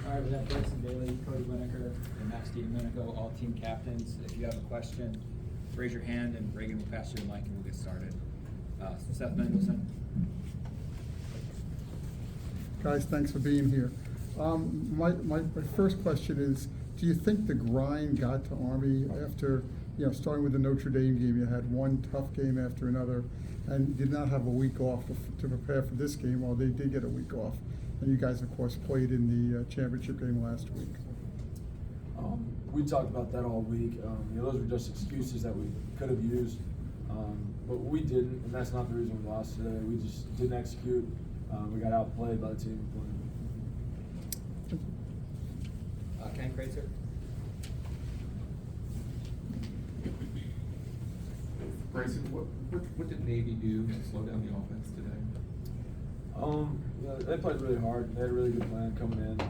All right, we have Bryson Bailey, Cody Winokur, and Max DiDomenico, all team captains. If you have a question, raise your hand and Reagan will pass you the mic and we'll get started. Seth Mendelson. Guys, thanks for being here. My first question is, do you think the grind got to Army after, starting with the Notre Dame game? You had one tough game after another and did not have a week off to prepare for this game, while they did get a week off. And you guys, of course, played in the championship game last week. We talked about that all week. Those were just excuses that we could have used, but we didn't, and that's not the reason we lost today. We just didn't execute. We got outplayed by the team. Ken Kraetzer. Bryson, what did Navy do to slow down the offense today? They played really hard. They had a really good plan coming in,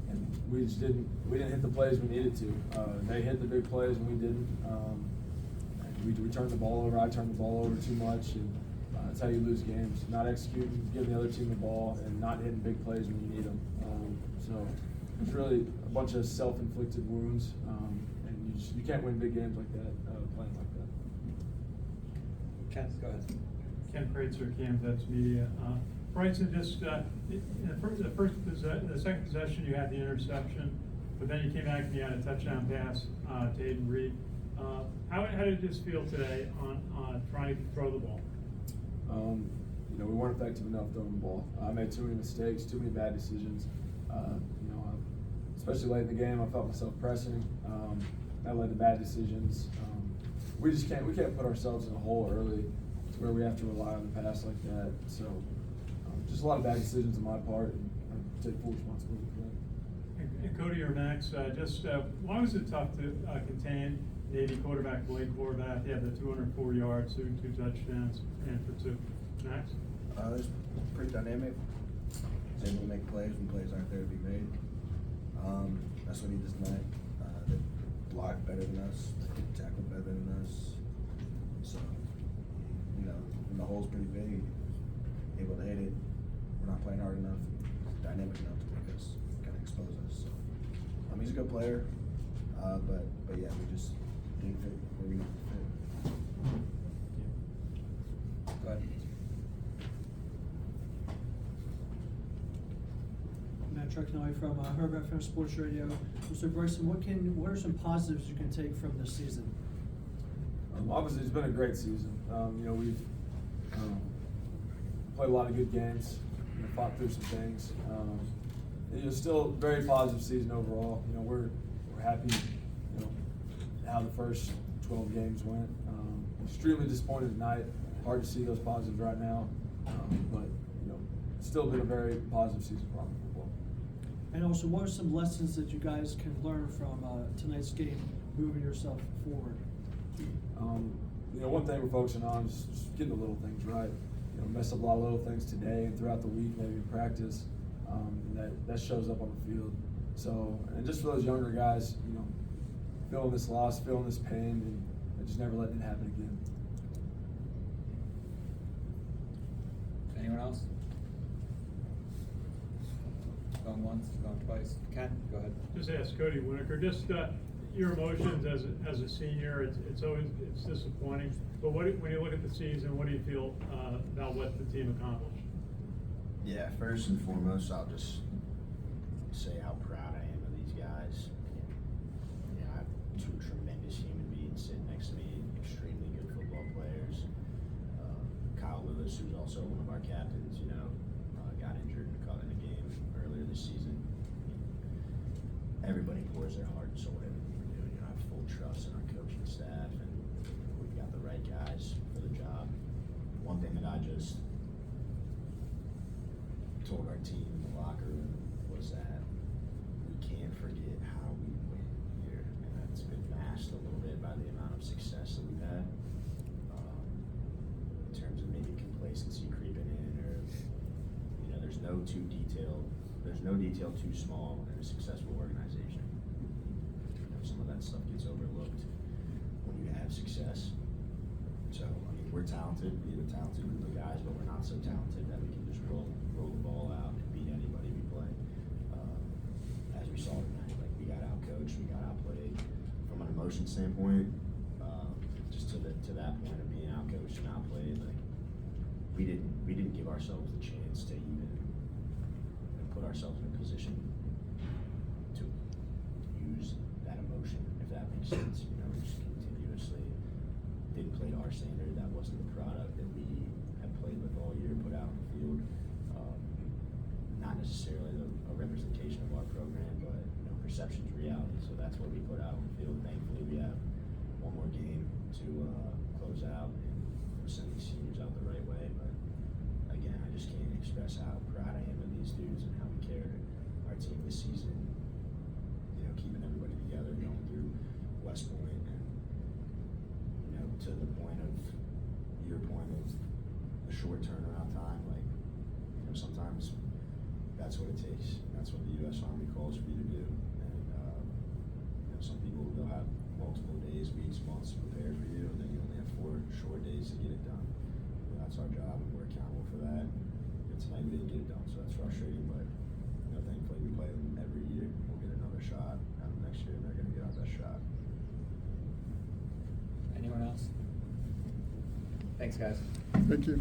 and we didn't hit the plays we needed to. They hit the big plays and we didn't. And we turned the ball over. I turned the ball over too much, and that's how you lose games. Not executing, giving the other team the ball, and not hitting big plays when you need them. So it's really a bunch of self-inflicted wounds, and you can't win big games like that playing like that. Ken, go ahead. Ken Kraetzer, Camvets Media. Bryson, just in the second possession, you had the interception, but then you came back and you had a touchdown pass to Aiden Reed. How did you just feel today on trying to throw the ball? We weren't effective enough throwing the ball. I made too many mistakes, too many bad decisions. Especially late in the game, I felt myself pressing. That led to bad decisions. We can't put ourselves in a hole early to where we have to rely on the pass like that. So just a lot of bad decisions on my part, and I take full responsibility for that. And Cody or Max, why was it tough to contain Navy quarterback Blake Horvath? He had the 204 yards, two touchdowns, and for two. Max? It's pretty dynamic. He's able to make plays when plays aren't there to be made. That's what he did tonight. They blocked better than us, they tackled better than us. So, when the hole's pretty big, able to hit it. We're not playing hard enough, dynamic enough to make us kind of expose us. So, he's a good player, but yeah, we just didn't fit where we need to fit. Go ahead. Matt Truckinelli from Herb FM Sports Radio. So Bryson, what are some positives you can take from this season? Obviously, it's been a great season. We've played a lot of good games, fought through some things. It's still a very positive season overall. We're happy, how the first 12 games went. Extremely disappointed tonight. Hard to see those positives right now, but it's still been a very positive season for Army football. And also, what are some lessons that you guys can learn from tonight's game, moving yourself forward? One thing we're focusing on is just getting the little things right. Mess up a lot of little things today and throughout the week, maybe in practice. That shows up on the field. So, and just for those younger guys, feeling this loss, feeling this pain, and just never letting it happen again. Anyone else? Going once, going twice. Ken, go ahead. Just ask Cody Winokur. Just your emotions as a senior. It's always disappointing. But when you look at the season, what do you feel about what the team accomplished? Yeah, first and foremost, I'll just say how proud I am of these guys. I have two tremendous human beings sitting next to me, extremely good football players. Kyle Lewis, who's also one of our captains, got injured and caught in a game earlier this season. Everybody pours their heart and soul into what we're doing. I have full trust in our coaching staff, and we've got the right guys for the job. One thing that I just told our team in the locker room was that we can't forget how we win here, and that's been masked a little bit by the amount of success that we've had. In terms of maybe complacency creeping in, or there's no detail too small in a successful organization. Some of that stuff gets overlooked when you have success. So we're talented. We have a talented group of guys, but we're not so talented that we can just roll the ball out and beat anybody we play. standpoint, just to that point of being out coached and outplayed, like, we didn't give ourselves the chance to even put ourselves in a position to use that emotion, if that makes sense. You know, we just continuously didn't play to our standard. That wasn't the product that we had played with all year, put out in the field. Not necessarily a representation of our program, but you know, perception's reality. So that's what we put out in the field. Thankfully, we have one more game to close out and send these seniors out the right way. But again, I just can't express how proud I am of these dudes and how we carried our team this season. You know, keeping everybody together, going through West Point, and you know, to the point of your point of a short turnaround time. Like, you know, sometimes that's what it takes. That's what the U.S. Army calls for you to do. And you know, some people will have multiple days, weeks, months to prepare for you, and then you only have 4 short days to get it done. You know, that's our job, and we're accountable for that. And tonight we didn't get it done, so that's frustrating. But you know, thankfully we play them every year. We'll get another shot next year, and they're going to get our best shot. Anyone else? Thanks, guys. Thank you.